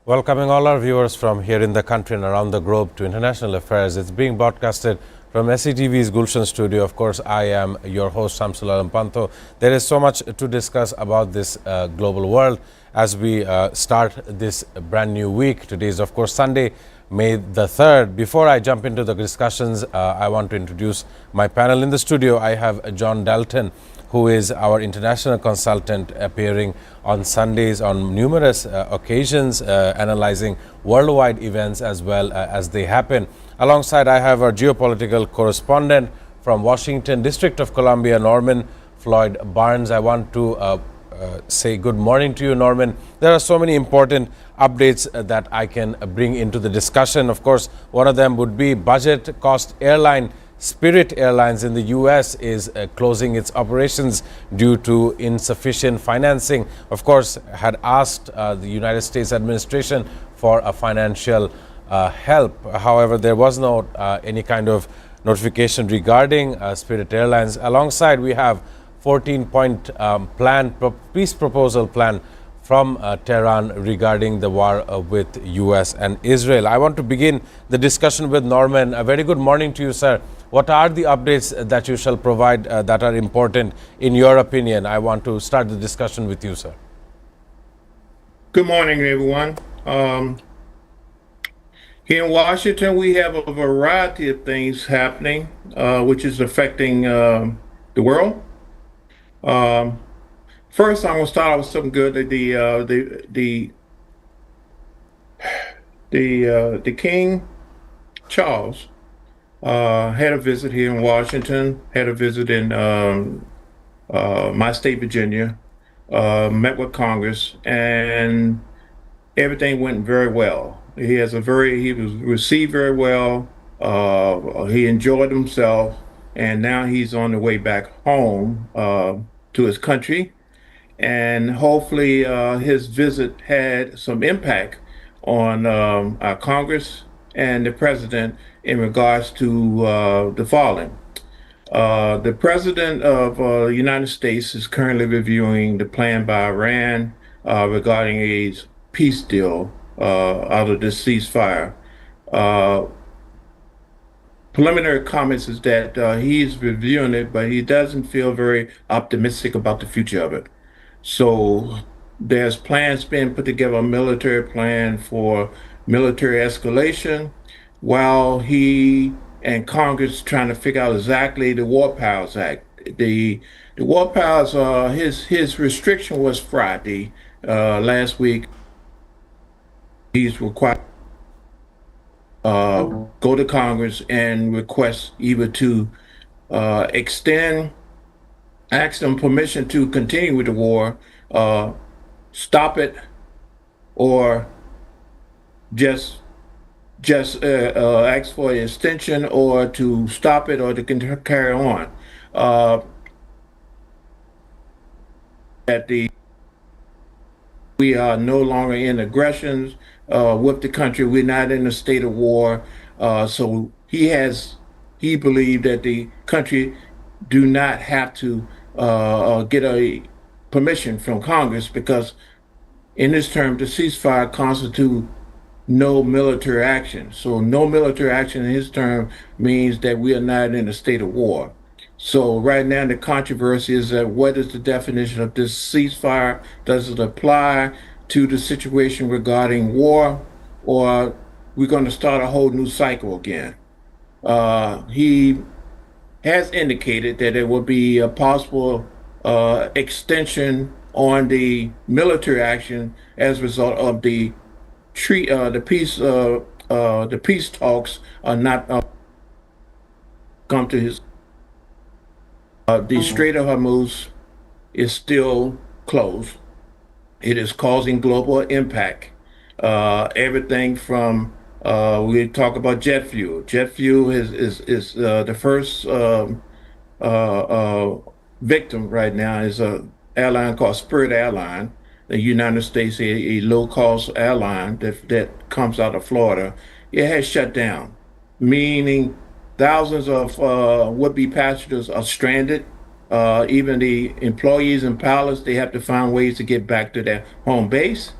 Welcoming all our viewers from here in the country and around the globe to International Affairs. It's being broadcasted from SATV's Gulshan studio. Of course, I am your host, Shamsul Alam Panto. There is so much to discuss about this global world as we start this brand new week. Today is, of course, Sunday, May the 3rd. Before I jump into the discussions, I want to introduce my panel. In the studio, I have John Dalton, who is our international consultant, appearing on Sundays on numerous occasions, analyzing worldwide events as well as they happen. Alongside, I have our geopolitical correspondent from Washington, District of Columbia, Norman Floyd Barnes. I want to say good morning to you, Norman. There are so many important updates that I can bring into the discussion. Of course, one of them would be budget cost airline Spirit Airlines in the U.S. is closing its operations due to insufficient financing. Of course, had asked the United States administration for a financial help. However, there was no any kind of notification regarding Spirit Airlines. Alongside, we have 14-point peace proposal plan from Tehran regarding the war with U.S. and Israel. I want to begin the discussion with Norman. A very good morning to you, sir. What are the updates that you shall provide that are important in your opinion? I want to start the discussion with you, sir. Good morning, everyone. Here in Washington, we have a variety of things happening, which is affecting the world. First, I'm going to start off with something good. The King Charles had a visit here in Washington. Had a visit in my state, Virginia. Met with Congress, and everything went very well. He was received very well. He enjoyed himself, and now he's on the way back home to his country. And hopefully his visit had some impact on our Congress and the president in regards to the following. The president of the United States is currently reviewing the plan by Iran regarding a peace deal out of this ceasefire. Preliminary comments is that he's reviewing it, but he doesn't feel very optimistic about the future of it. So there's plans being put together, a military plan for military escalation, while he and Congress trying to figure out exactly the War Powers Act. The War Powers, his restriction was Friday last week. He's required go to Congress and request either to ask them permission to continue with the war, stop it, or just ask for an extension, or to stop it, or to carry on. We are no longer in aggressions with the country. We're not in a state of war. So he believed that the country do not have to get a permission from Congress, because in this term, the ceasefire constitutes no military action. So no military action in his term means that we are not in a state of war. So right now the controversy is that what is the definition of this ceasefire? Does it apply to the situation regarding war, or we're going to start a whole new cycle again? He has indicated that there will be a possible extension on the military action as a result of the peace talks are not come to his. The Strait of Hormuz is still closed. It is causing global impact. Everything from we talk about jet fuel. Jet fuel is the first victim right now is a airline called Spirit Airline, the United States, a low-cost airline that comes out of Florida. It has shut down, meaning thousands of would-be passengers are stranded. Even the employees and pilots, they have to find ways to get back to their home base.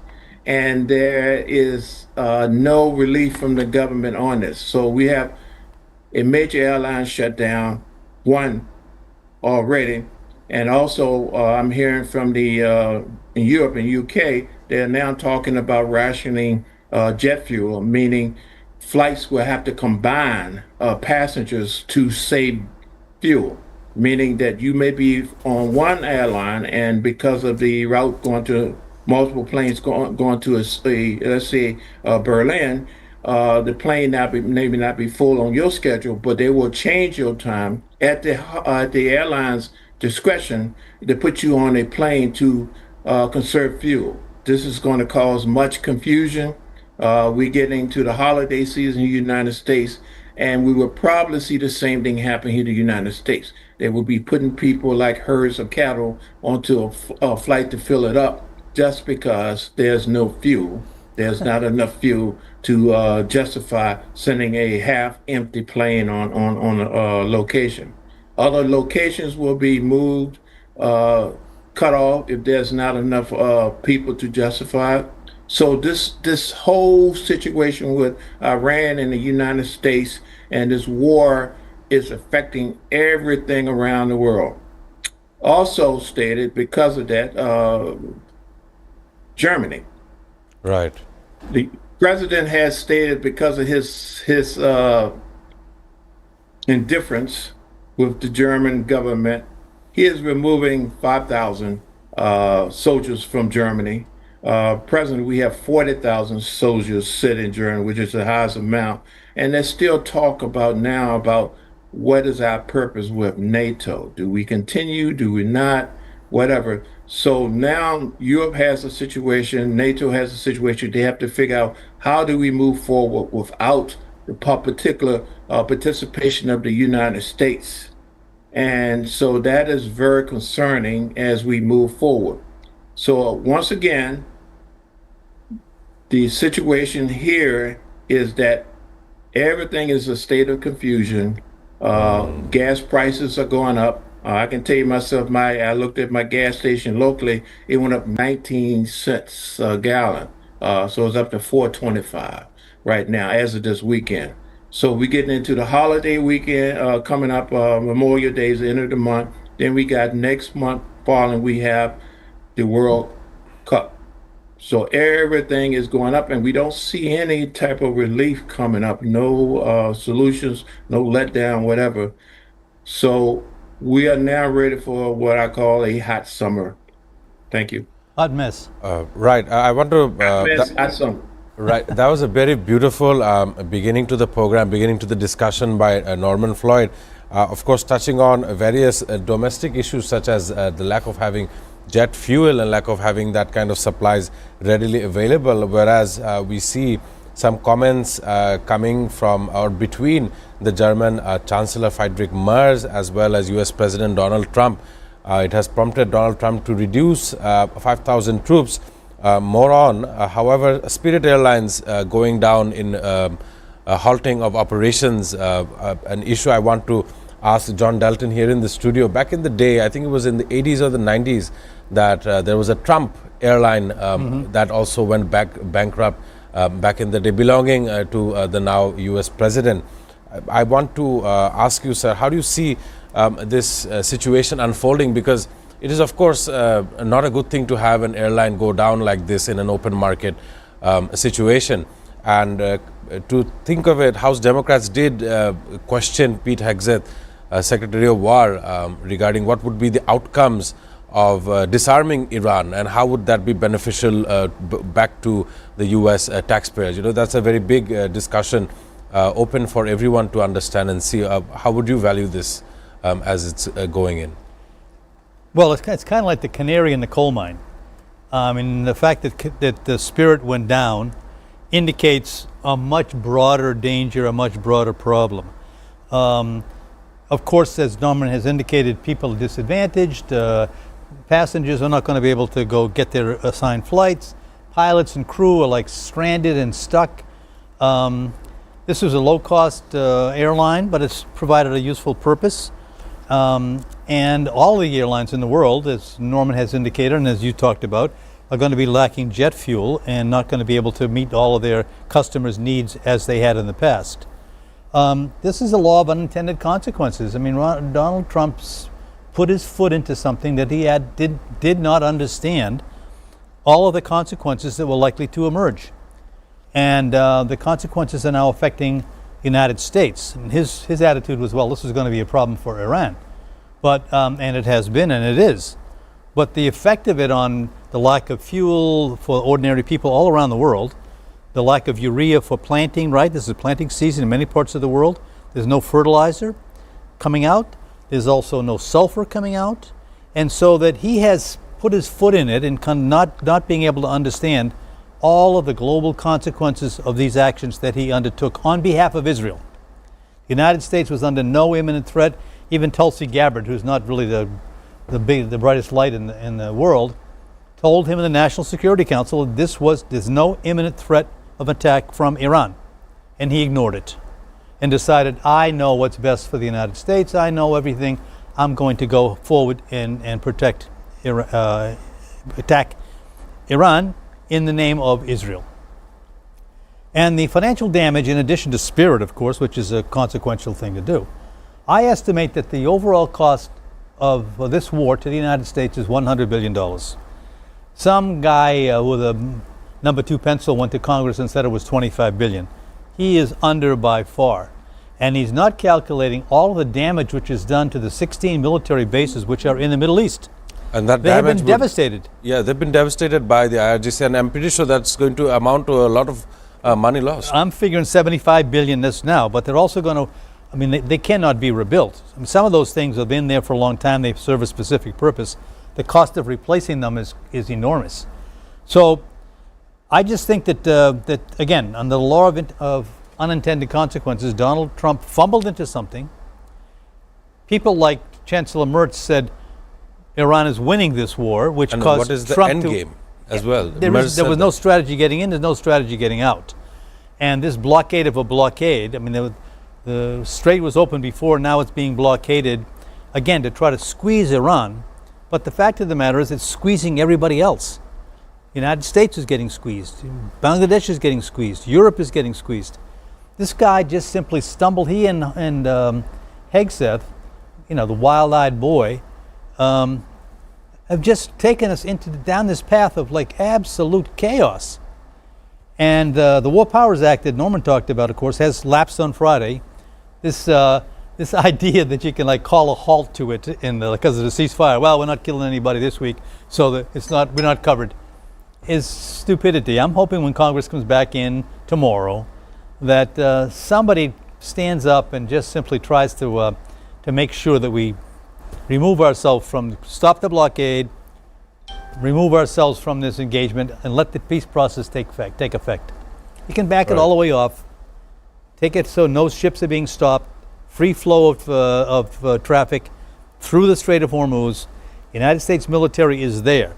and there is no relief from the government on this. So we have a major airline shut down, one already, and also I'm hearing from the in Europe and UK, they're now talking about rationing jet fuel, meaning flights will have to combine passengers to save fuel, meaning that you may be on one airline and because of the route going to multiple planes going to let's say Berlin, the plane maybe not be full on your schedule, but they will change your time at the airline's discretion to put you on a plane to conserve fuel. This is going to cause much confusion. We're getting to the holiday season in the United States, and we will probably see the same thing happen here in the United States. They will be putting people like herds of cattle onto a flight to fill it up just because there's no fuel. There's not enough fuel to justify sending a half-empty plane on a location. Other locations will be moved, cut off if there's not enough people to justify it. So this whole situation with Iran and the United States and this war is affecting everything around the world. Also stated because of that, Germany. Right. The president has stated because of his indifference with the German government, he is removing 5,000 soldiers from Germany. Presently, we have 40,000 soldiers sitting in Germany, which is the highest amount. And there's still talk about what is our purpose with NATO? Do we continue? Do we not? Whatever. So now Europe has a situation, NATO has a situation. They have to figure out how do we move forward without the particular participation of the United States. And so that is very concerning as we move forward. So once again, the situation here is that everything is a state of confusion. Gas prices are going up. I can tell you myself, I looked at my gas station locally, it went up 19 cents a gallon. So it's up to 4.25 right now as of this weekend. So we're getting into the holiday weekend coming up, Memorial Day is the end of the month. Then we got next month following, we have the World Cup. So everything is going up and we don't see any type of relief coming up, no solutions, no letdown, whatever. So we are now ready for what I call a hot summer. Thank you. Hot mess. Right. I want to. Hot summer. Right. That was a very beautiful beginning to the program, beginning to the discussion by Norman Floyd. Of course, touching on various domestic issues such as the lack of having jet fuel and lack of having that kind of supplies readily available. Whereas we see some comments coming from or between the German Chancellor Friedrich Merz as well as US President Donald Trump. It has prompted Donald Trump to reduce 5,000 troops more on. However, Spirit Airlines going down in a halting of operations, an issue I want to ask John Dalton here in the studio. Back in the day, I think it was in the 80s or the 90s, that there was a Trump airline that also went bankrupt back in the day, belonging to the now US president. I want to ask you, sir, how do you see this situation unfolding? Because it is, of course, not a good thing to have an airline go down like this in an open market situation. And to think of it, House Democrats did question Pete Hegseth, Secretary of War, regarding what would be the outcomes of disarming Iran and how would that be beneficial back to the US taxpayers. You know, that's a very big discussion open for everyone to understand and see. How would you value this as it's going in? Well, it's kind of like the canary in the coal mine. And the fact that the Spirit went down indicates a much broader danger, a much broader problem. Of course, as Norman has indicated, people are disadvantaged. Passengers are not going to be able to go get their assigned flights. Pilots and crew are like stranded and stuck. This is a low-cost airline, but it's provided a useful purpose. And all the airlines in the world, as Norman has indicated and as you talked about, are going to be lacking jet fuel and not going to be able to meet all of their customers' needs as they had in the past. This is a law of unintended consequences. I mean, Donald Trump's put his foot into something that he did not understand all of the consequences that were likely to emerge. And the consequences are now affecting the United States. And his attitude was, well, this is going to be a problem for Iran. But, and it has been, and it is. But the effect of it on the lack of fuel for ordinary people all around the world, the lack of urea for planting, right? This is planting season in many parts of the world. There's no fertilizer coming out. There's also no sulfur coming out. And so that he has put his foot in it and not being able to understand all of the global consequences of these actions that he undertook on behalf of Israel. The United States was under no imminent threat. Even Tulsi Gabbard, who's not really the brightest light in the world, told him in the National Security Council that there's no imminent threat of attack from Iran. And he ignored it and decided, I know what's best for the United States. I know everything. I'm going to go forward and attack Iran in the name of Israel. And the financial damage, in addition to spirit, of course, which is a consequential thing to do, I estimate that the overall cost of this war to the United States is $100 billion. Some guy with a number 2 pencil went to Congress and said it was $25 billion. He is under by far. And he's not calculating all of the damage which is done to the 16 military bases which are in the Middle East. And that they have been devastated. Yeah, they've been devastated by the IRGC, and I'm pretty sure that's going to amount to a lot of money lost. I'm figuring 75 billion this now, but they're also going to, I mean, they cannot be rebuilt. I mean, some of those things have been there for a long time. They serve a specific purpose. The cost of replacing them is enormous. So I just think that again, under the law of unintended consequences, Donald Trump fumbled into something. People like Chancellor Merz said Iran is winning this war, which and caused what is the Trump end to, game as well? There was no strategy getting in, there's no strategy getting out. And this blockade of a blockade, I mean, the strait was open before, now it's being blockaded, again, to try to squeeze Iran. But the fact of the matter is it's squeezing everybody else. The United States is getting squeezed. Bangladesh is getting squeezed. Europe is getting squeezed. This guy just simply stumbled. He and Hegseth, you know, the wild-eyed boy, have just taken us down this path of like absolute chaos. And the War Powers Act that Norman talked about, of course, has lapsed on Friday. This idea that you can like call a halt to it because of the ceasefire. Well, we're not killing anybody this week, so that we're not covered, is stupidity. I'm hoping when Congress comes back in tomorrow that somebody stands up and just simply tries to make sure that we stop the blockade, remove ourselves from this engagement, and let the peace process take effect. You can back it all the way off, take it so no ships are being stopped, free flow of traffic through the Strait of Hormuz. United States military is there.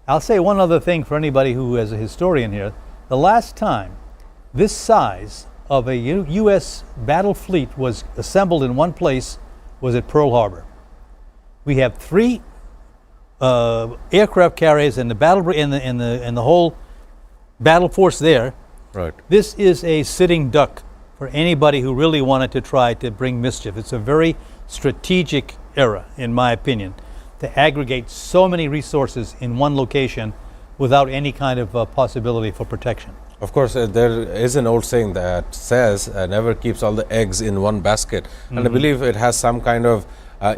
I'll say one other thing for anybody who is a historian here. The last time this size of a U.S. battle fleet was assembled in one place was at Pearl Harbor. We have 3 aircraft carriers and the whole battle force there. Right. This is a sitting duck for anybody who really wanted to try to bring mischief. It's a very strategic error, in my opinion, to aggregate so many resources in one location without any kind of possibility for protection. Of course, there is an old saying that says, never keeps all the eggs in one basket. And I believe it has some kind of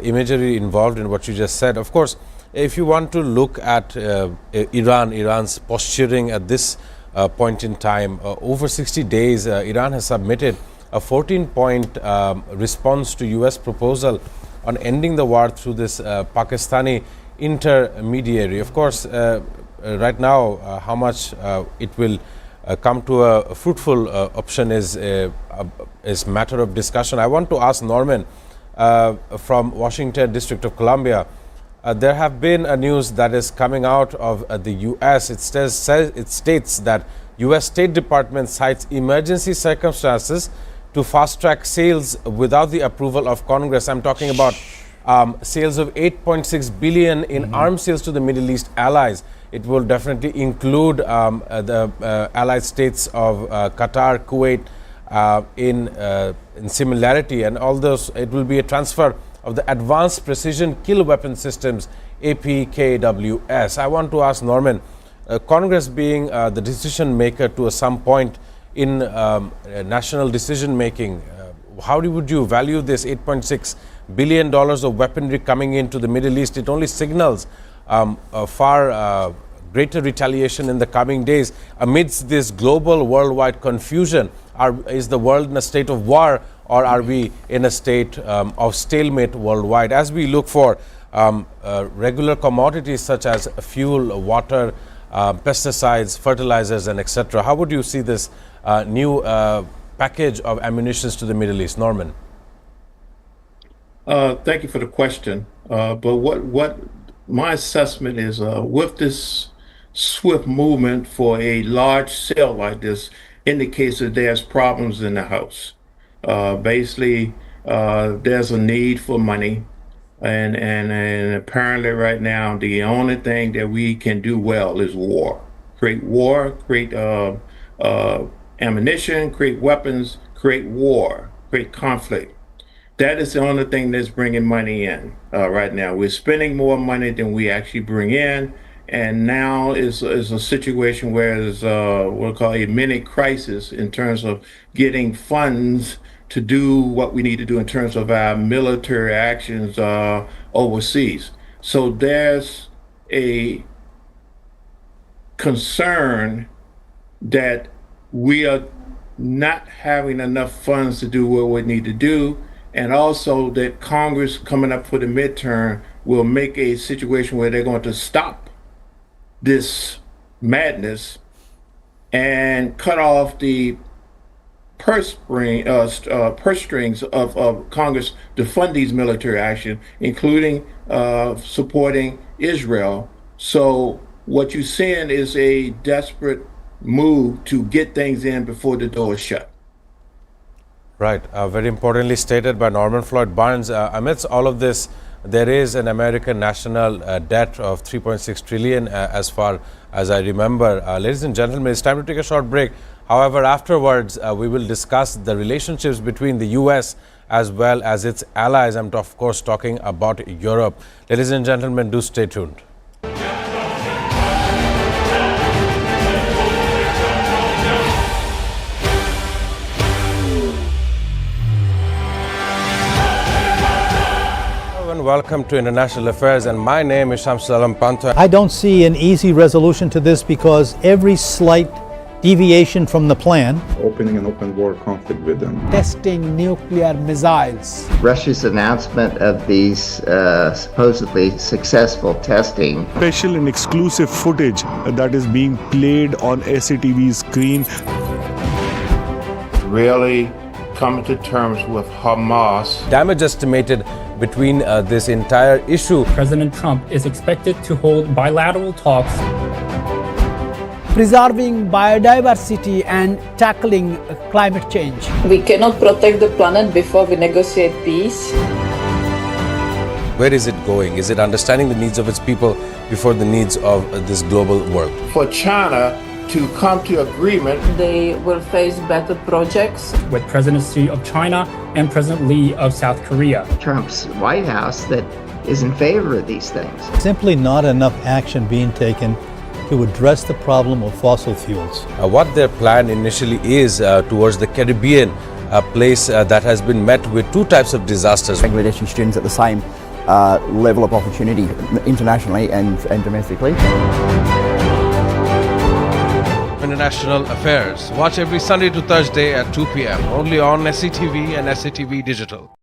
imagery involved in what you just said. Of course, if you want to look at Iran's posturing at this point in time, over 60 days, Iran has submitted a 14-point response to U.S. proposal on ending the war through this Pakistani intermediary. Of course, right now, how much it will come to a fruitful option is matter of discussion. I want to ask Norman from Washington, District of Columbia. There have been a news that is coming out of the U.S. It states that U.S. State Department cites emergency circumstances to fast-track sales without the approval of Congress. I'm talking about sales of $8.6 billion in arms sales to the Middle East allies. it will definitely include the allied states of Qatar, Kuwait in similarity, and all those. It will be a transfer of the Advanced Precision Kill Weapon Systems (APKWS). I want to ask Norman, Congress being the decision maker to some point in national decision making, how would you value this $8.6 billion of weaponry coming into the Middle East? It only signals a far greater retaliation in the coming days. Amidst this global worldwide confusion, is the world in a state of war, or are we in a state of stalemate worldwide? As we look for regular commodities such as fuel, water, pesticides, fertilizers, and etc., how would you see this new package of ammunitions to the Middle East? Norman. Thank you for the question. But what my assessment is, with this swift movement for a large sale like this, indicates that there's problems in the House. Basically, there's a need for money, and apparently right now the only thing that we can do well is war, create ammunition, create weapons, create war, create conflict. That is the only thing that's bringing money in right now. We're spending more money than we actually bring in, and now is a situation where there's what we call a mini crisis in terms of getting funds to do what we need to do in terms of our military actions overseas. So there's a concern that we are not having enough funds to do what we need to do, and also that Congress coming up for the midterm will make a situation where they're going to stop this madness and cut off the purse strings of Congress to fund these military action, including supporting Israel. So what you're seeing is a desperate move to get things in before the door is shut. Right. Very importantly stated by Norman Floyd Barnes. Amidst all of this, there is an American national debt of $3.6 trillion as far as I remember. Ladies and gentlemen, it's time to take a short break. However, afterwards, we will discuss the relationships between the U.S. as well as its allies. I'm, of course, talking about Europe. Ladies and gentlemen, do stay tuned. Welcome to International Affairs, and my name is Shamsul Alam Pantho. I don't see an easy resolution to this because every slight deviation from the plan, opening an open war conflict with them, testing nuclear missiles, Russia's announcement of these supposedly successful testing, special and exclusive footage that is being played on SATV screen, Really coming to terms with Hamas. Damage estimated between this entire issue. President Trump is expected to hold bilateral talks. preserving biodiversity and tackling climate change. We cannot protect the planet before we negotiate peace. Where is it going? Is it understanding the needs of its people before the needs of this global world? For China to come to agreement, They will face better projects. With President Xi of China and President Lee of South Korea. Trump's White House that is in favor of these things. simply not enough action being taken to address the problem of fossil fuels. What their plan initially is towards the Caribbean, a place that has been met with two types of disasters. Bangladeshi students at the same level of opportunity internationally and domestically. International Affairs. Watch every Sunday to Thursday at 2 p.m. only on SATV and SATV Digital.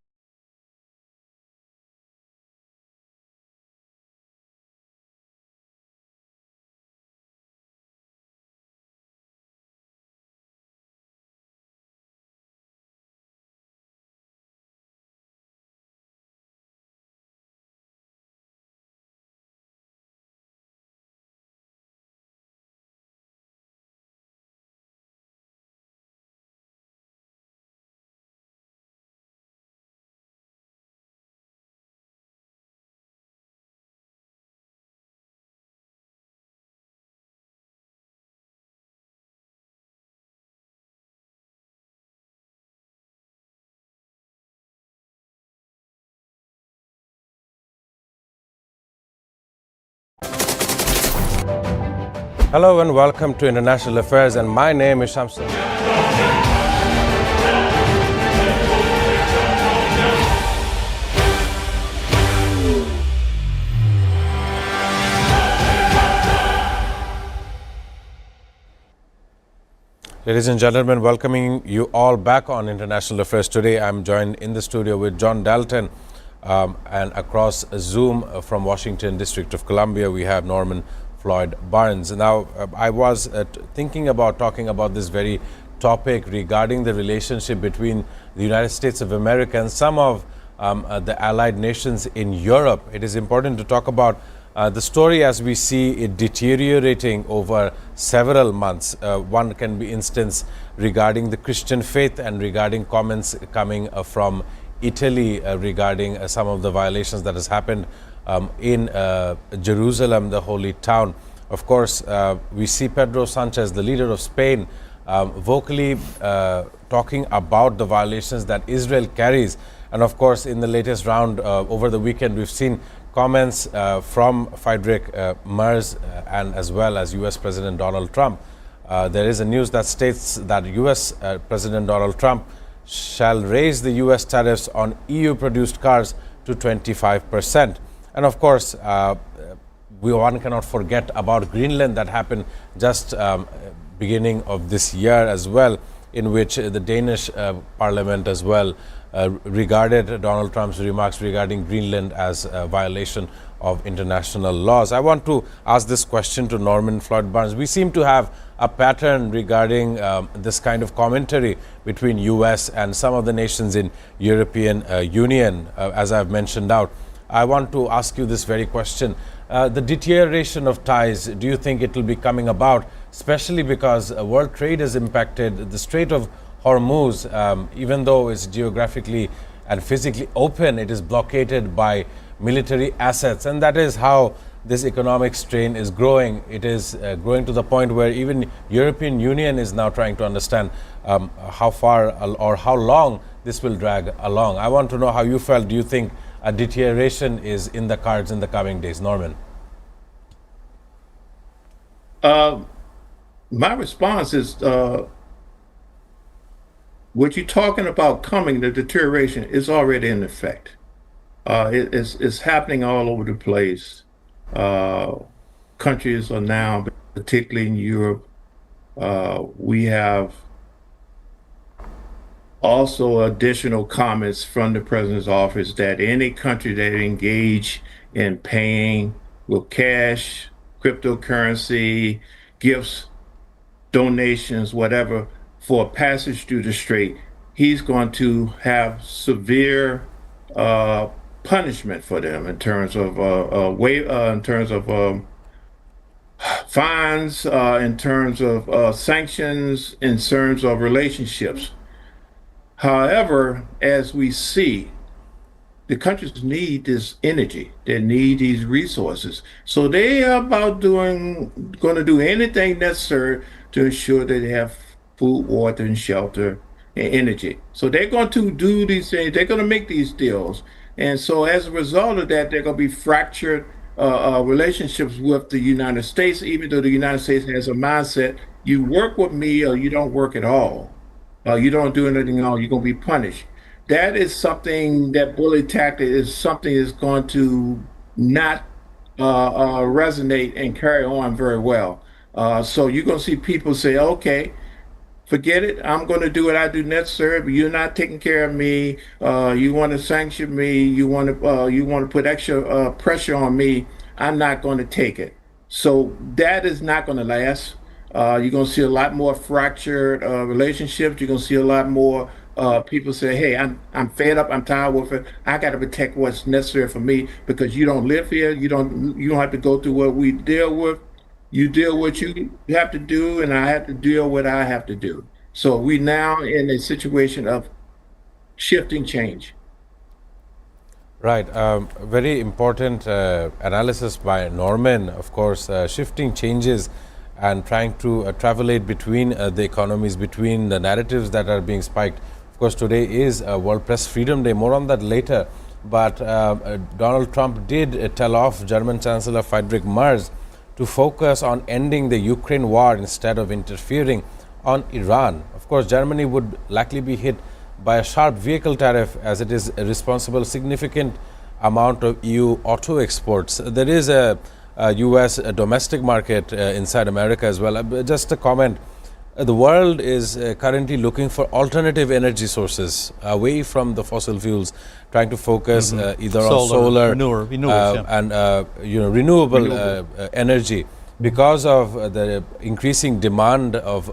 Hello and welcome to International Affairs, and my name is Shamsul. Ladies and gentlemen, welcoming you all back on International Affairs. Today I'm joined in the studio with John Dalton, and across Zoom from Washington, District of Columbia, we have Norman Floyd Barnes. Now, I was thinking about talking about this very topic regarding the relationship between the United States of America and some of the allied nations in Europe. It is important to talk about the story as we see it deteriorating over several months. One can be instance regarding the Christian faith and regarding comments coming from Italy regarding some of the violations that has happened in Jerusalem, the holy town. Of course, we see Pedro Sanchez, the leader of Spain, vocally talking about the violations that Israel carries. And of course, in the latest round over the weekend, we've seen comments from Friedrich Merz and as well as US President Donald Trump. There is a news that states that US President Donald Trump shall raise the US tariffs on EU-produced cars to 25%. And of course, one cannot forget about Greenland that happened just beginning of this year as well, in which the Danish parliament as well regarded Donald Trump's remarks regarding Greenland as a violation of international laws. I want to ask this question to Norman Floyd Barnes. We seem to have a pattern regarding this kind of commentary between US and some of the nations in European Union, as I've mentioned out. I want to ask you this very question. The deterioration of ties, do you think it will be coming about, especially because world trade is impacted? The Strait of Hormuz, even though it's geographically and physically open, it is blockaded by military assets, and that is how this economic strain is growing. It is growing to the point where even European Union is now trying to understand how far or how long this will drag along. I want to know how you felt. Do you think a deterioration is in the cards in the coming days? Norman. My response is, what you're talking about coming, the deterioration is already in effect. It's happening all over the place. Countries are now, particularly in Europe, we have also additional comments from the president's office that any country that engage in paying with cash, cryptocurrency, gifts, donations, whatever, for passage through the strait, he's going to have severe punishment for them in terms of fines, in terms of sanctions, in terms of relationships. However, as we see, the countries need this energy. They need these resources. So they are going to do anything necessary to ensure that they have food, water, and shelter, and energy. So they're going to do these things. They're going to make these deals. And so as a result of that, they're going to be fractured relationships with the United States, even though the United States has a mindset, you work with me or you don't work at all. You don't do anything at all, you're going to be punished. That is something, that bully tactic is something that's going to not resonate and carry on very well. So you're going to see people say, okay, forget it. I'm going to do what I do necessary, but you're not taking care of me. You want to sanction me. You want to put extra pressure on me. I'm not going to take it. So that is not going to last. You're going to see a lot more fractured relationships. You're going to see a lot more people say, hey, I'm fed up. I'm tired with it. I got to protect what's necessary for me because you don't live here. You don't have to go through what we deal with. You deal what you have to do, and I have to deal what I have to do. So we now in a situation of shifting change. Right. Very important analysis by Norman. Of course, shifting changes and trying to travelate between the economies, between the narratives that are being spiked. Of course, today is World Press Freedom Day. More on that later. But Donald Trump did tell off German Chancellor Friedrich Merz to focus on ending the Ukraine war instead of interfering on Iran. Of course, Germany would likely be hit by a sharp vehicle tariff as it is responsible significant amount of EU auto exports. There is a US domestic market inside America as well. Just a comment. The world is currently looking for alternative energy sources away from the fossil fuels, trying to focus either on solar and renewable energy because of the increasing demand of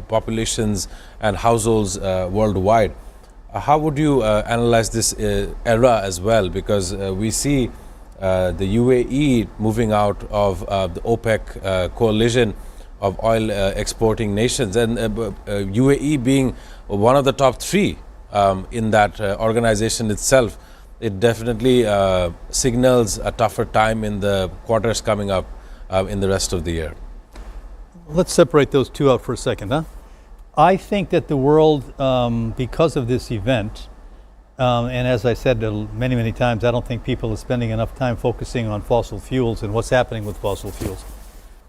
populations and households worldwide. How would you analyze this era as well? Because we see the UAE moving out of the OPEC coalition of oil exporting nations, and UAE being one of the top three in that organization itself. It definitely signals a tougher time in the quarters coming up in the rest of the year. Let's separate those two out for a second, huh? I think that the world, because of this event, and as I said many, many times, I don't think people are spending enough time focusing on fossil fuels and what's happening with fossil fuels.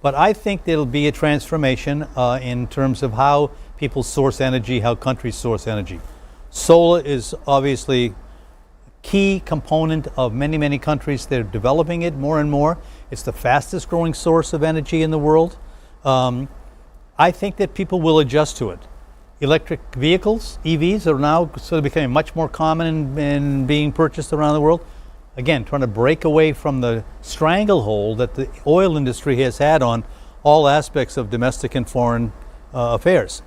But I think there'll be a transformation in terms of how people source energy, how countries source energy. Solar is obviously a key component of many, many countries. They're developing it more and more. It's the fastest growing source of energy in the world. I think that people will adjust to it. Electric vehicles, EVs, are now sort of becoming much more common in being purchased around the world. Again, trying to break away from the stranglehold that the oil industry has had on all aspects of domestic and foreign affairs.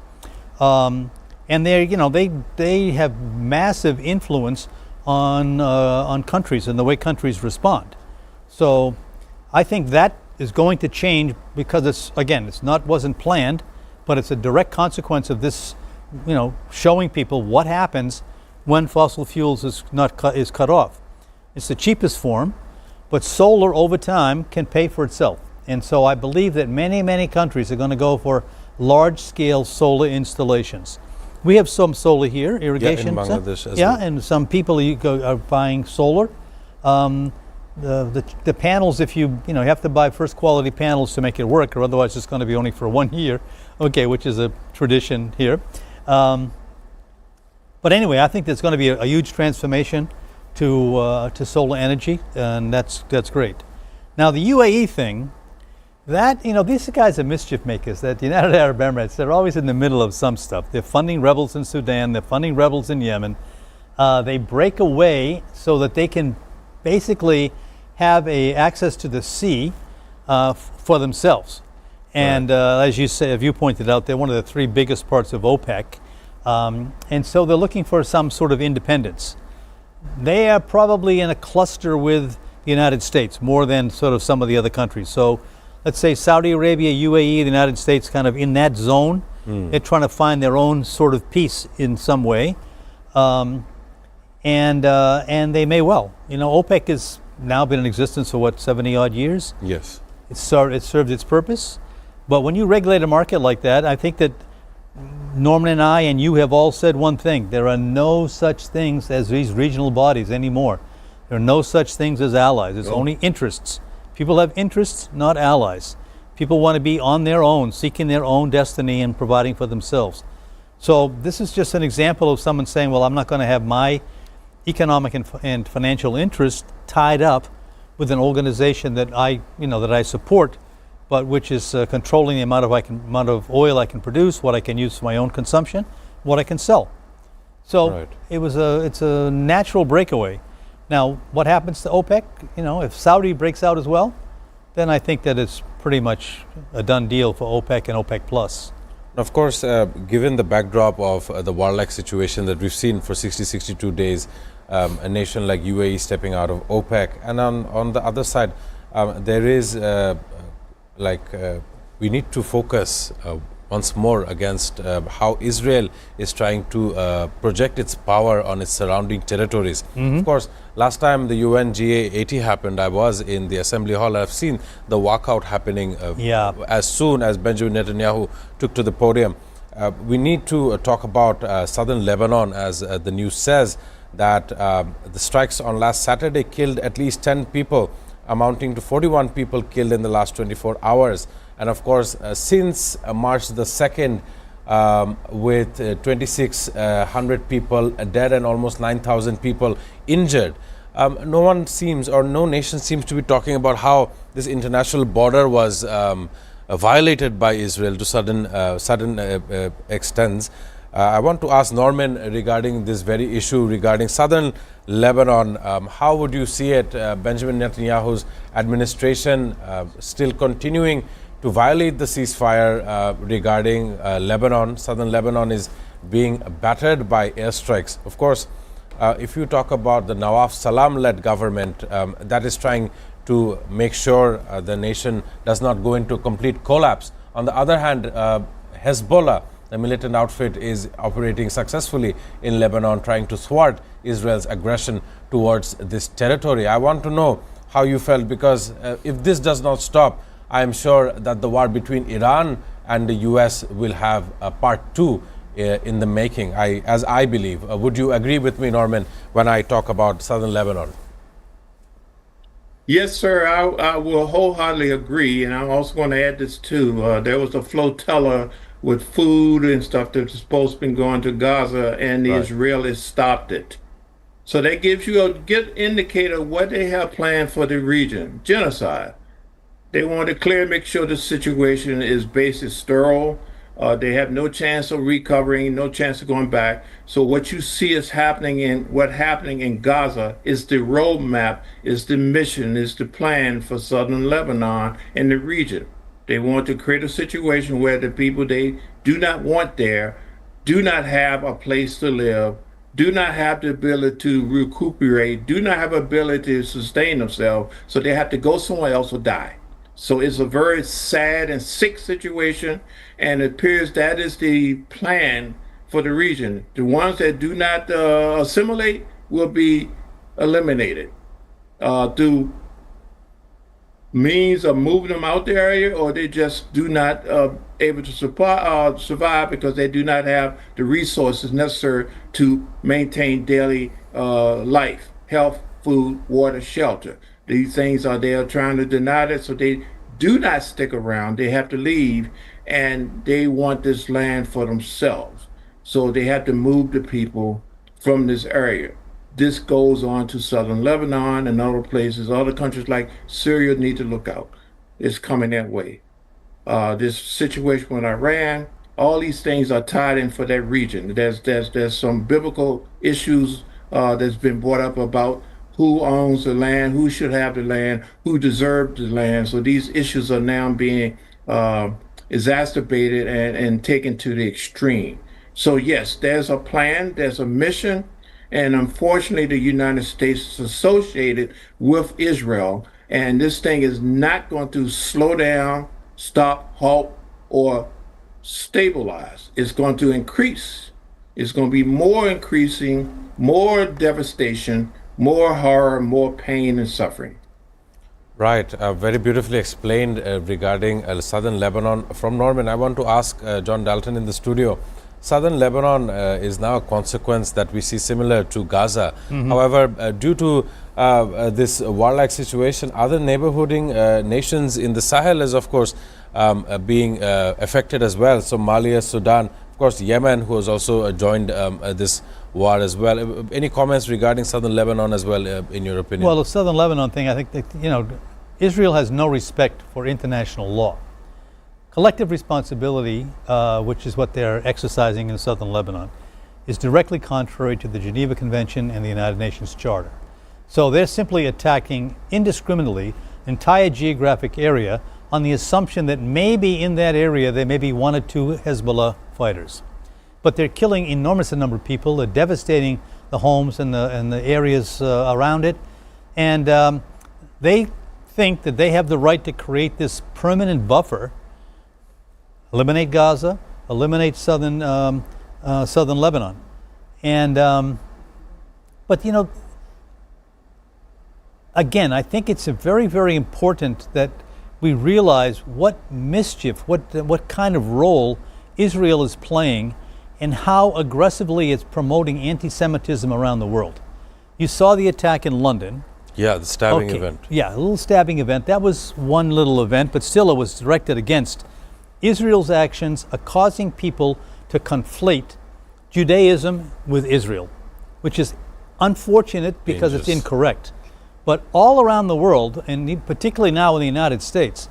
And they have massive influence on countries and the way countries respond. So I think that is going to change because wasn't planned, but it's a direct consequence of this, showing people what happens when fossil fuels is cut off. It's the cheapest form, but solar over time can pay for itself. And so I believe that many, many countries are going to go for large-scale solar installations. We have some solar here, irrigation. Yeah, in Bangladesh as well. And some people are buying solar. The panels, if you have to buy first quality panels to make it work, or otherwise it's going to be only for 1 year, which is a tradition here. But anyway, I think there's going to be a huge transformation to solar energy, and that's great. Now the UAE thing, these guys are mischief makers. That the United Arab Emirates, they're always in the middle of some stuff. They're funding rebels in Sudan. They're funding rebels in Yemen. They break away so that they can basically have access to the sea for themselves. And as you pointed out, they're one of the three biggest parts of OPEC. And so they're looking for some sort of independence. They are probably in a cluster with the United States more than sort of some of the other countries. So let's say Saudi Arabia, UAE, the United States kind of in that zone. They're trying to find their own sort of peace in some way. And they may well. OPEC has now been in existence for 70-odd years? Yes. It served its purpose. But when you regulate a market like that, I think that Norman and I and you have all said one thing. There are no such things as these regional bodies anymore. There are no such things as allies. It's only interests. People have interests, not allies. People want to be on their own, seeking their own destiny and providing for themselves. So this is just an example of someone saying, well, I'm not going to have my economic and financial interest tied up with an organization that I support, but which is controlling the amount of oil I can produce, what I can use for my own consumption, what I can sell. So it's a natural breakaway. Now, what happens to OPEC? If Saudi breaks out as well, then I think that it's pretty much a done deal for OPEC and OPEC Plus. Of course, given the backdrop of the warlike situation that we've seen for 62 days, a nation like UAE stepping out of OPEC, and on the other side, there is we need to focus once more against how Israel is trying to project its power on its surrounding territories. Of course, last time the UN GA80 happened, I was in the Assembly Hall. I've seen the walkout happening as soon as Benjamin Netanyahu took to the podium. We need to talk about southern Lebanon, as the news says that the strikes on last Saturday killed at least 10 people amounting to 41 people killed in the last 24 hours. And of course, since March the 2nd, with 2,600 people dead and almost 9,000 people injured. No one seems, or no nation seems to be talking about how this international border was violated by Israel to sudden extents. I want to ask Norman regarding this very issue regarding southern Lebanon. How would you see it, Benjamin Netanyahu's administration still continuing to violate the ceasefire regarding Lebanon? Southern Lebanon is being battered by airstrikes. Of course, if you talk about the Nawaf Salam-led government that is trying to make sure the nation does not go into complete collapse. On the other hand, Hezbollah, the militant outfit, is operating successfully in Lebanon, trying to thwart Israel's aggression towards this territory. I want to know how you felt, because if this does not stop, I am sure that the war between Iran and the US will have a part 2 in the making, as I believe. Would you agree with me, Norman, when I talk about southern Lebanon? Yes, sir, I will wholeheartedly agree. And I'm also going to add this too. There was a flotilla with food and stuff that was supposed to be going to Gaza, and the Israelis stopped it. So that gives you a good indicator of what they have planned for the region: genocide. They want to clear, make sure the situation is basically sterile. They have no chance of recovering, no chance of going back. So what you see is happening in Gaza is the roadmap, is the mission, is the plan for southern Lebanon and the region. They want to create a situation where the people they do not want there do not have a place to live, do not have the ability to recuperate, do not have ability to sustain themselves, so they have to go somewhere else or die. So it's a very sad and sick situation, and it appears that is the plan for the region. The ones that do not assimilate will be eliminated through means of moving them out the area, or they just do not able to survive because they do not have the resources necessary to maintain daily life, health, food, water, shelter. These things they are trying to deny that, so they do not stick around. They have to leave, and they want this land for themselves. So they have to move the people from this area. This goes on to southern Lebanon and other places. Other countries like Syria need to look out. It's coming that way. This situation with Iran, all these things are tied in for that region. There's some biblical issues that's been brought up about who owns the land, who should have the land, who deserves the land. So these issues are now being exacerbated and taken to the extreme. So yes, there's a plan, there's a mission, and unfortunately the United States is associated with Israel, and this thing is not going to slow down, stop, halt, or stabilize. It's going to increase. It's going to be more increasing, more devastation, more horror, more pain and suffering. Right, very beautifully explained regarding southern Lebanon. From Norman, I want to ask John Dalton in the studio. Southern Lebanon is now a consequence that we see similar to Gaza. However, due to this warlike situation, other neighborhooding nations in the Sahel is, of course, being affected as well. Somalia, Sudan, of course, Yemen, who has also joined this war as well. Any comments regarding southern Lebanon as well, in your opinion? Well, the southern Lebanon thing, I think that, Israel has no respect for international law. Collective responsibility, which is what they're exercising in southern Lebanon, is directly contrary to the Geneva Convention and the United Nations Charter. So they're simply attacking indiscriminately an entire geographic area on the assumption that maybe in that area there may be 1 or 2 Hezbollah fighters. But they're killing enormous number of people. They're devastating the homes and the areas around it. And they think that they have the right to create this permanent buffer, eliminate Gaza, eliminate southern Lebanon. And, but again, I think it's very, very important that we realize what mischief, what kind of role Israel is playing and how aggressively it's promoting anti-Semitism around the world. You saw the attack in London, Yeah, the stabbing event. Yeah, a little stabbing event. That was one little event, but still it was directed against Israel's actions are causing people to conflate Judaism with Israel, which is unfortunate because it's incorrect. But all around the world, and particularly now in the United States,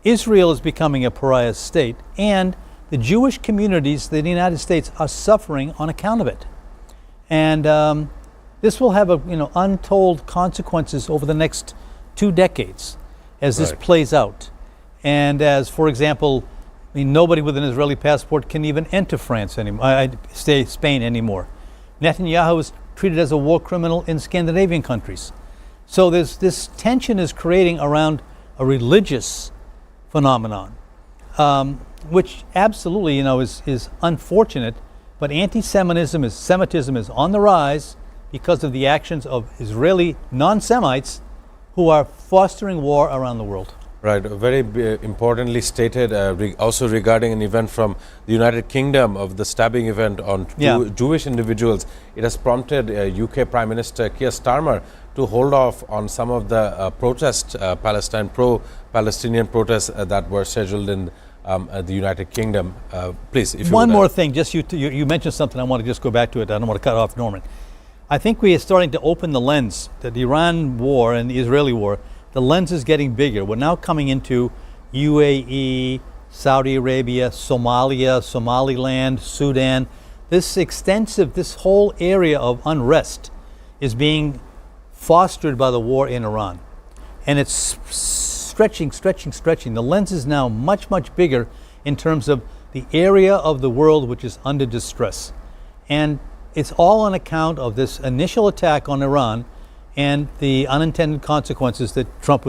Israel is becoming a pariah state, and the Jewish communities in the United States are suffering on account of it. And this will have untold consequences over the next 2 decades as this plays out. And as, for example, nobody with an Israeli passport can even enter France anymore, Spain anymore. Netanyahu is treated as a war criminal in Scandinavian countries. So this tension is creating around a religious phenomenon, which absolutely, is unfortunate. But anti-Semitism is on the rise because of the actions of Israeli non-Semites who are fostering war around the world. Right, very importantly stated also regarding an event from the United Kingdom of the stabbing event on Jewish individuals. It has prompted UK Prime Minister Keir Starmer to hold off on some of the pro-Palestinian protests that were scheduled in the United Kingdom. Please, if you One would, more thing, just you mentioned something, I want to just go back to it. I don't want to cut off Norman. I think we are starting to open the lens, the Iran war and the Israeli war, the lens is getting bigger. We're now coming into UAE, Saudi Arabia, Somalia, Somaliland, Sudan. This whole area of unrest is being fostered by the war in Iran. And it's stretching. The lens is now much, much bigger in terms of the area of the world which is under distress. And it's all on account of this initial attack on Iran and the unintended consequences that Trump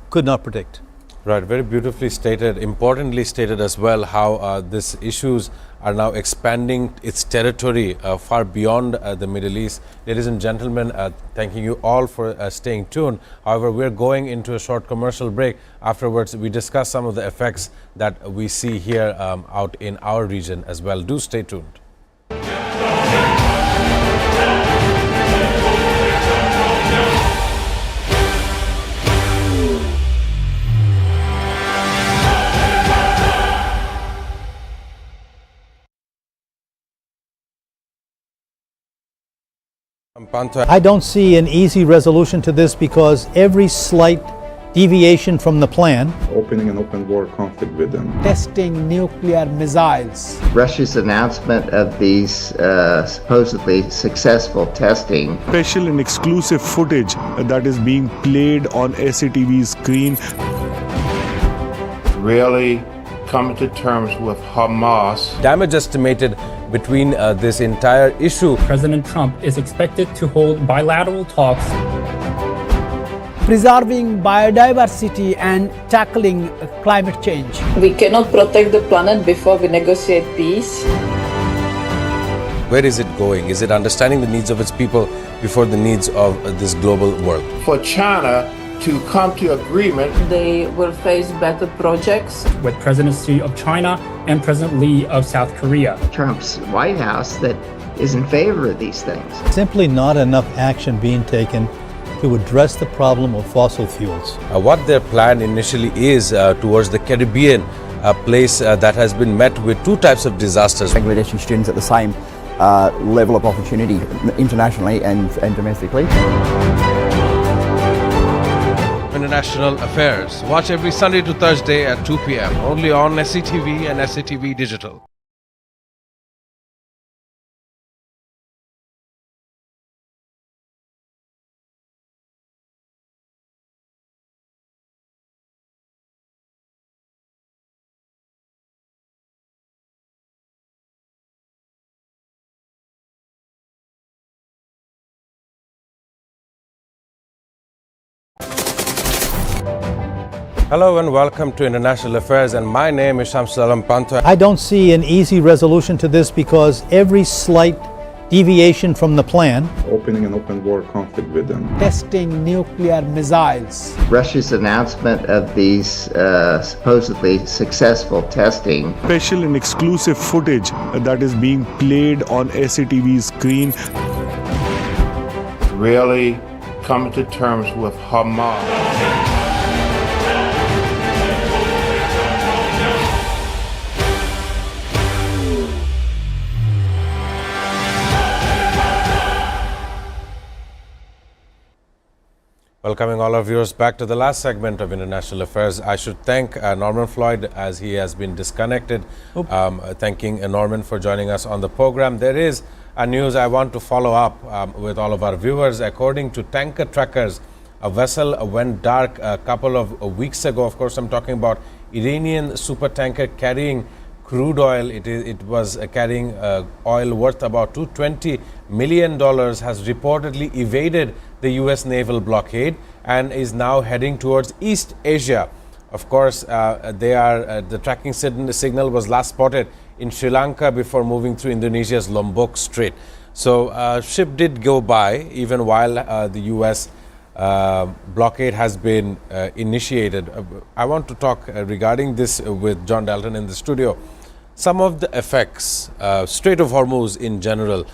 could not predict. Right, very beautifully stated, importantly stated as well, how these issues are now expanding its territory far beyond the Middle East. Ladies and gentlemen, thanking you all for staying tuned. However, we're going into a short commercial break. Afterwards, we discuss some of the effects that we see here out in our region as well. Do stay tuned. I don't see an easy resolution to this because every slight deviation from the plan, Opening an open war conflict with them. testing nuclear missiles, Russia's announcement of these supposedly successful testing, Special and exclusive footage that is being played on SATV screen. Really coming to terms with Hamas. Damage estimated between this entire issue. President Trump is expected to hold bilateral talks preserving biodiversity and tackling climate change. We cannot protect the planet before we negotiate peace. Where is it going? Is it understanding the needs of its people before the needs of this global world? For China to come to agreement, They will face better projects. with President Xi of China and President Lee of South Korea. Trump's White House that is in favor of these things. simply not enough action being taken to address the problem of fossil fuels. What their plan initially is towards the Caribbean, a place that has been met with two types of disasters. Bangladeshi students at the same level of opportunity internationally and domestically. International Affairs. Watch every Sunday to Thursday at 2 p.m. only on SATV and SATV Digital. Hello and welcome to International Affairs, and my name is Shamsul Panto. I don't see an easy resolution to this because every slight deviation from the plan, Opening an open war conflict with them. Testing nuclear missiles, Russia's announcement of these supposedly successful testing, Special and exclusive footage that is being played on SATV screen. really coming to terms with Hamas. Welcoming all our viewers back to the last segment of International Affairs. I should thank Norman Floyd as he has been disconnected. Thanking Norman for joining us on the program. There is a news I want to follow up with all of our viewers. According to Tanker Trackers, a vessel went dark a couple of weeks ago. Of course, I'm talking about Iranian supertanker carrying crude oil. It was carrying oil worth about $220 million, has reportedly evaded the U.S. naval blockade and is now heading towards East Asia. Of course, the tracking signal was last spotted in Sri Lanka before moving through Indonesia's Lombok Strait. So ship did go by even while the U.S. blockade has been initiated. I want to talk regarding this with John Dalton in the studio. Some of the effects, Strait of Hormuz in general,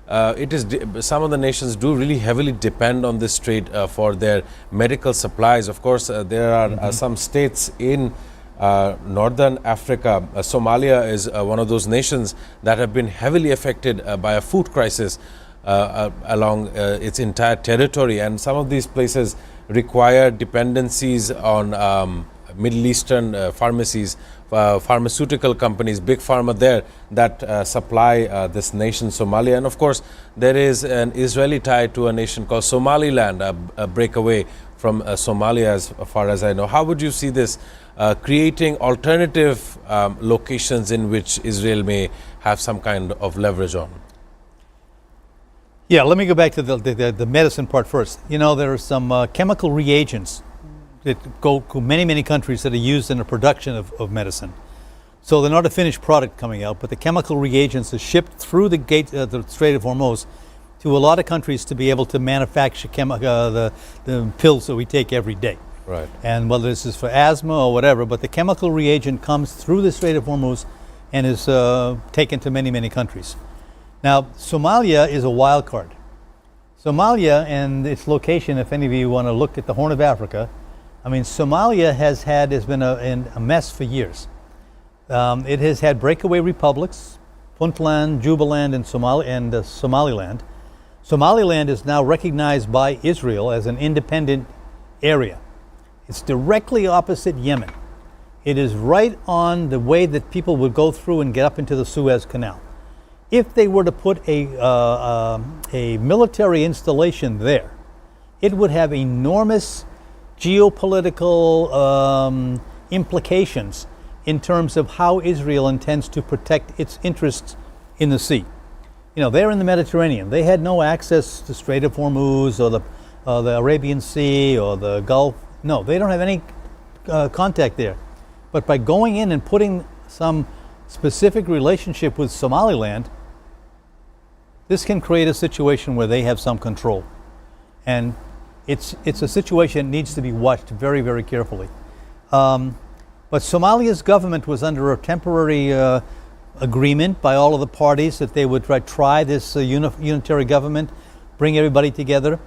some of the nations do really heavily depend on this strait for their medical supplies. Of course, there are some states in northern Africa. Somalia is one of those nations that have been heavily affected by a food crisis along its entire territory, and some of these places require dependencies on Middle Eastern pharmacies, pharmaceutical companies, big pharma there that supply this nation Somalia. And of course, there is an Israeli tie to a nation called Somaliland, a breakaway from Somalia as far as I know. How would you see this creating alternative locations in which Israel may have some kind of leverage on? Yeah, let me go back to the medicine part first. You know, there are some chemical reagents that go to many countries that are used in the production of medicine. So they're not a finished product coming out, but the chemical reagents are shipped through the Strait of Hormuz to a lot of countries to be able to manufacture the pills that we take every day. Right. And whether this is for asthma or whatever, but the chemical reagent comes through the Strait of Hormuz and is taken to many countries. Now, Somalia is a wild card. Somalia and its location, if any of you want to look at the Horn of Africa, I mean, Somalia has been a mess for years. It has had breakaway republics, Puntland, Jubaland, and Somaliland. Somaliland is now recognized by Israel as an independent area. It's directly opposite Yemen. It is right on the way that people would go through and get up into the Suez Canal. If they were to put a military installation there, it would have enormous geopolitical implications in terms of how Israel intends to protect its interests in the sea. You know, they're in the Mediterranean. They had no access to Strait of Hormuz or the Arabian Sea or the Gulf. No, they don't have any contact there. But by going in and putting some specific relationship with Somaliland, this can create a situation where they have some control. And it's a situation that needs to be watched very carefully. But Somalia's government was under a temporary agreement by all of the parties that they would try this unitary government, bring everybody together.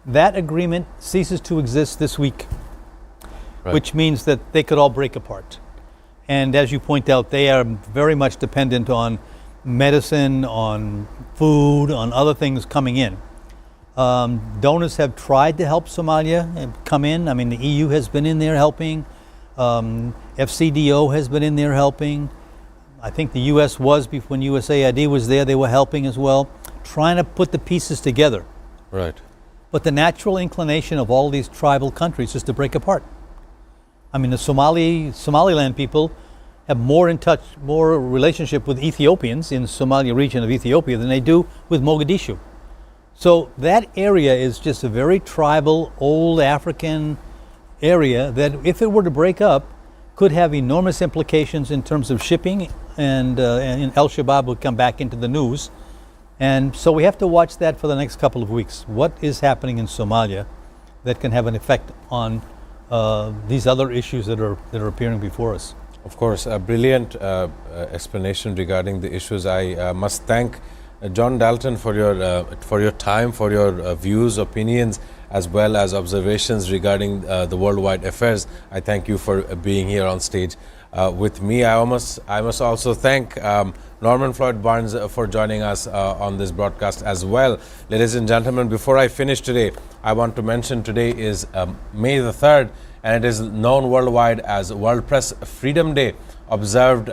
That agreement ceases to exist this week, right, which means that they could all break apart. And as you point out, they are very much dependent on medicine, on food, on other things coming in. Donors have tried to help Somalia come in. I mean, the EU has been in there helping. FCDO has been in there helping. I think the US was, when USAID was there, they were helping as well, trying to put the pieces together. Right. But the natural inclination of all these tribal countries is to break apart. I mean, the Somaliland people have more relationship with Ethiopians in the Somalia region of Ethiopia than they do with Mogadishu. So that area is just a very tribal, old African area that, if it were to break up, could have enormous implications in terms of shipping, and Al-Shabaab would come back into the news. And so we have to watch that for the next couple of weeks. What is happening in Somalia that can have an effect on these other issues that are appearing before us? Of course, a brilliant explanation regarding the issues. I must thank John Dalton, for your time, for your views, opinions, as well as observations regarding the worldwide affairs. I thank you for being here on stage with me. I must also thank Norman Floyd Barnes for joining us on this broadcast as well. Ladies and gentlemen, before I finish today, I want to mention today is May the 3rd, and it is known worldwide as World Press Freedom Day, observed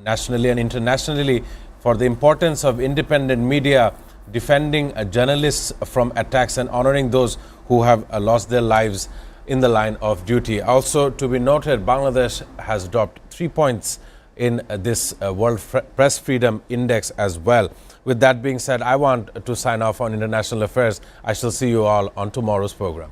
nationally and internationally for the importance of independent media, defending journalists from attacks and honoring those who have lost their lives in the line of duty. Also to be noted, Bangladesh has dropped 3 points in this World Press Freedom Index as well. With that being said, I want to sign off on international affairs. I shall see you all on tomorrow's program.